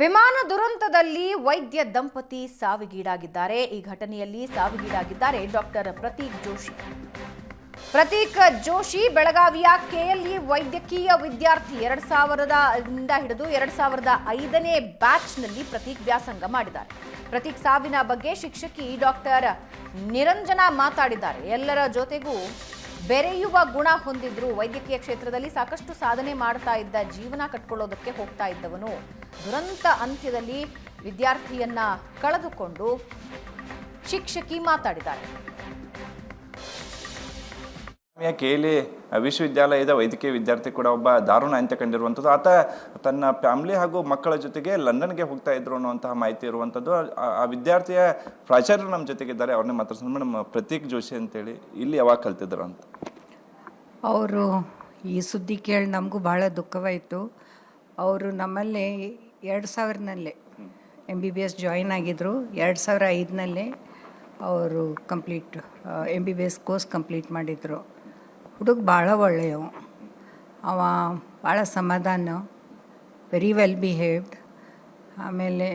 ವಿಮಾನ ದುರಂತದಲ್ಲಿ ವೈದ್ಯ ದಂಪತಿ ಸಾವಿಗೀಡಾಗಿದ್ದಾರೆ. ಈ ಘಟನೆಯಲ್ಲಿ ಸಾವಿಗೀಡಾಗಿದ್ದಾರೆ ಡಾಕ್ಟರ್ ಪ್ರತೀಕ್ ಜೋಶಿ. ಪ್ರತೀಕ್ ಜೋಶಿ ಬೆಳಗಾವಿಯ ಕೆಎಲ್ಇ ವೈದ್ಯಕೀಯ ವಿದ್ಯಾರ್ಥಿ. 2000ರಿಂದ ಹಿಡಿದು 2005ನೇ ಬ್ಯಾಚ್ನಲ್ಲಿ ಪ್ರತೀಕ್ ವ್ಯಾಸಂಗ ಮಾಡಿದ್ದಾರೆ. ಪ್ರತೀಕ್ ಸಾವಿನ ಬಗ್ಗೆ ಶಿಕ್ಷಕಿ ಡಾಕ್ಟರ್ ನಿರಂಜನಾ ಮಾತಾಡಿದ್ದಾರೆ. ಎಲ್ಲರ ಜೊತೆಗೂ ಬೆರೆಯುವ ಗುಣ ಹೊಂದಿದ್ರು. ವೈದ್ಯಕೀಯ ಕ್ಷೇತ್ರದಲ್ಲಿ ಸಾಕಷ್ಟು ಸಾಧನೆ ಮಾಡ್ತಾ ಇದ್ದ, ಜೀವನ ಕಟ್ಕೊಳ್ಳೋದಕ್ಕೆ ಹೋಗ್ತಾ ಇದ್ದವನು ದುರಂತ ಅಂತ್ಯದಲ್ಲಿ ವಿದ್ಯಾರ್ಥಿಯನ್ನ ಕಳೆದುಕೊಂಡು ಶಿಕ್ಷಕಿ ಮಾತಾಡಿದ್ದಾರೆ. ಕೆಎಲ್ಇ ವಿಶ್ವವಿದ್ಯಾಲಯದ ವೈದ್ಯಕೀಯ ವಿದ್ಯಾರ್ಥಿ ಕೂಡ ಒಬ್ಬ ದಾರುಣ ಅಂತ್ಯ ಕಂಡಿರುವಂಥದ್ದು. ಆತ ತನ್ನ ಫ್ಯಾಮಿಲಿ ಹಾಗೂ ಮಕ್ಕಳ ಜೊತೆಗೆ ಲಂಡನ್ಗೆ ಹೋಗ್ತಾ ಇದ್ರು ಅನ್ನುವಂತಹ ಮಾಹಿತಿ ಇರುವಂಥದ್ದು. ಆ ವಿದ್ಯಾರ್ಥಿಯ ಪ್ರಾಚಾರ್ಯರು ನಮ್ಮ ಜೊತೆಗಿದ್ದಾರೆ, ಅವ್ರನ್ನೇ ಮಾತಾಡ್ಸೋಣ. ಮೇಡಮ್, ಪ್ರತೀಕ್ ಜೋಶಿ ಅಂತೇಳಿ ಇಲ್ಲಿ ಯಾವಾಗ ಕಲ್ತಿದ್ರು ಅಂತ? ಅವರು ಈ ಸುದ್ದಿ ಕೇಳಿ ನಮಗೂ ಭಾಳ ದುಃಖವಾಯಿತು. ಅವರು ನಮ್ಮಲ್ಲೇ 2000ನಲ್ಲೇ MBBS ಜಾಯಿನ್ ಆಗಿದ್ದರು. 2005ನಲ್ಲೇ ಅವರು ಕಂಪ್ಲೀಟ್ MBBS ಕೋರ್ಸ್ ಕಂಪ್ಲೀಟ್ ಮಾಡಿದರು. ಹುಡುಗ ಭಾಳ ಒಳ್ಳೆಯವು. ಅವ ಭಾಳ ಸಮಾಧಾನ, ವೆರಿ ವೆಲ್ ಬಿಹೇವ್ಡ್. ಆಮೇಲೆ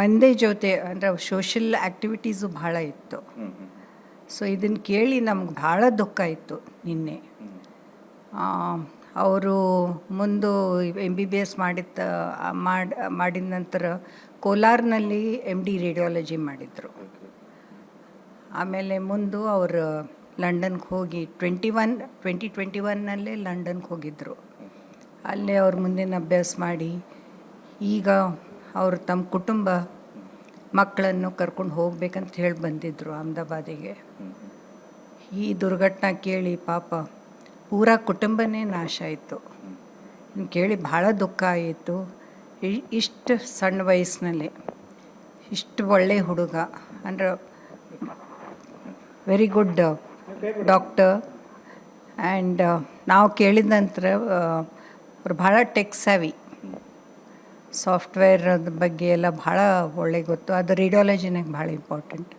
ಮಂದಿ ಜೊತೆ ಅಂದರೆ ಸೋಷಿಯಲ್ ಆ್ಯಕ್ಟಿವಿಟೀಸು ಭಾಳ ಇತ್ತು. ಸೊ ಇದನ್ನು ಕೇಳಿ ನಮ್ಗೆ ಭಾಳ ದುಃಖ ಇತ್ತು ನಿನ್ನೆ. ಅವರು ಮುಂದೆ MBBS ಮಾಡಿದ ನಂತರ ಕೋಲಾರ್ನಲ್ಲಿ MD ರೇಡಿಯಾಲಜಿ ಮಾಡಿದರು. ಆಮೇಲೆ ಮುಂದೆ ಅವರು ಲಂಡನ್ಗೆ ಹೋಗಿ 2021ನಲ್ಲೇ ಲಂಡನ್ಗೆ ಹೋಗಿದ್ದರು. ಅಲ್ಲೇ ಅವ್ರು ಮುಂದಿನ ಅಭ್ಯಾಸ ಮಾಡಿ ಈಗ ಅವರು ತಮ್ಮ ಕುಟುಂಬ ಮಕ್ಕಳನ್ನು ಕರ್ಕೊಂಡು ಹೋಗ್ಬೇಕಂತ ಹೇಳಿ ಬಂದಿದ್ದರು ಅಹಮದಾಬಾದಿಗೆ. ಈ ದುರ್ಘಟನೆ ಕೇಳಿ ಪಾಪ ಪೂರಾ ಕುಟುಂಬನೇ ನಾಶ ಆಯಿತು. ಕೇಳಿ ಭಾಳ ದುಃಖ ಆಯಿತು. ಇಷ್ಟು ಸಣ್ಣ ವಯಸ್ಸಿನಲ್ಲೇ ಇಷ್ಟು ಒಳ್ಳೆಯ ಹುಡುಗ, ಅಂದ್ರೆ ವೆರಿ ಗುಡ್ ಡಾಕ್ಟರ್. ಆ್ಯಂಡ್ ನಾವು ಕೇಳಿದ ನಂತರ ಅವ್ರು ಭಾಳ ಟೆಕ್ ಸ್ಯಾವಿ, ಸಾಫ್ಟ್ವೇರ್ ಬಗ್ಗೆ ಎಲ್ಲ ಭಾಳ ಒಳ್ಳೆ ಗೊತ್ತು. ಅದು ರೇಡಿಯಾಲಜಿನಾಗ ಭಾಳ ಇಂಪಾರ್ಟೆಂಟ್.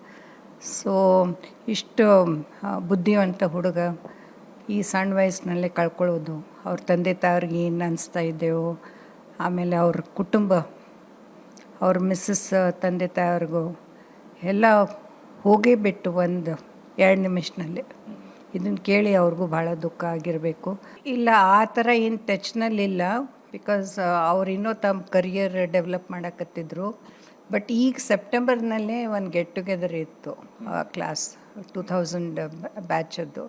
ಸೊ ಇಷ್ಟು ಬುದ್ಧಿವಂತ ಹುಡುಗ ಈ ಸಣ್ಣ ವಯಸ್ಸಿನಲ್ಲೇ ಕಳ್ಕೊಳ್ಳೋದು, ಅವ್ರ ತಂದೆ ತಾಯಿಗೆ ಏನು ಅನಿಸ್ತಾ ಇದ್ದೆವು. ಆಮೇಲೆ ಅವ್ರ ಕುಟುಂಬ, ಅವ್ರ ಮಿಸ್ಸಸ್ ತಂದೆ ತಾಯಿಯವ್ರಿಗೂ ಎಲ್ಲ ಹೋಗೇ ಬಿಟ್ಟು 1-2 ನಿಮಿಷದಲ್ಲಿ. ಇದನ್ನು ಕೇಳಿ ಅವ್ರಿಗೂ ಭಾಳ ದುಃಖ ಆಗಿರಬೇಕು. ಇಲ್ಲ, ಆ ಥರ ಏನು ಟಚ್ನಲ್ಲಿಲ್ಲ, ಬಿಕಾಸ್ ಅವ್ರು ಇನ್ನೂ ತಮ್ಮ ಕರಿಯರ್ ಡೆವಲಪ್ ಮಾಡಕತ್ತಿದ್ರು. ಬಟ್ ಈಗ ಸೆಪ್ಟೆಂಬರ್ನಲ್ಲೇ ಒಂದು ಗೆಟ್ ಟುಗೆದರ್ ಇತ್ತು ಕ್ಲಾಸ್ 2000 ಬ್ಯಾಚದ್ದು.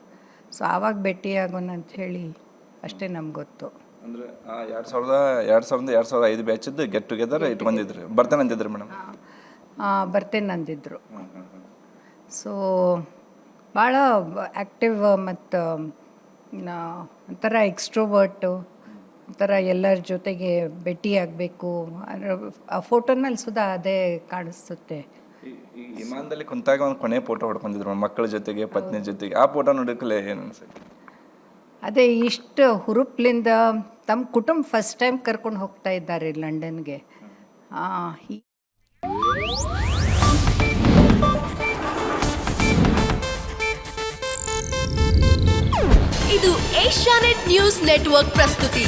ಸೊ ಆವಾಗ ಭೇಟಿಯಾಗೋಣ ಅಂತ ಹೇಳಿ ಅಷ್ಟೇ ನಮ್ಗೆ ಗೊತ್ತು. ಅಂದರೆ 2005 ಬ್ಯಾಚದ್ದು ಗೆಟ್ ಟುಗೆದರ್ ಇಟ್ಕೊಂಡಿದ್ರಿ, ಬರ್ತೇನೆ ಅಂದಿದ್ರು ಮೇಡಮ್? ಬರ್ತೇನೆ ಅಂದಿದ್ರು. ಸೊ ಭಾಳ ಆ್ಯಕ್ಟಿವ್ ಮತ್ತು ಒಂಥರ ಎಕ್ಸ್ಟ್ರೋವರ್ಟು, ಒಂಥರ ಎಲ್ಲರ ಜೊತೆಗೆ ಭೇಟಿಯಾಗಬೇಕು. ಆ ಫೋಟೋನಲ್ಲಿ ಸುಧಾ ಅದೇ ಕಾಣಿಸುತ್ತೆ. ಈ ವಿಮಾನದಲ್ಲಿ ಕುಂತಾಗ ಒಂದು ಕೊನೆ ಫೋಟೋ ಹೊಡ್ಕೊಂಡಿದ್ರು ಮಕ್ಕಳ ಜೊತೆಗೆ, ಪತ್ನಿ ಜೊತೆಗೆ. ಆ ಫೋಟೋ ನೋಡೋಕ್ಕಲೇ ಏನು ಅನ್ಸುತ್ತೆ? ಅದೇ ಇಷ್ಟು ಹುರುಪ್ಲಿಂದ ತಮ್ಮ ಕುಟುಂಬ ಫಸ್ಟ್ ಟೈಮ್ ಕರ್ಕೊಂಡು ಹೋಗ್ತಾ ಇದ್ದಾರೆ ಲಂಡನ್ಗೆ. ಇದು ಏಷ್ಯಾನೆಟ್ ನ್ಯೂಸ್ ನೆಟ್ವರ್ಕ್ ಪ್ರಸ್ತುತಿ.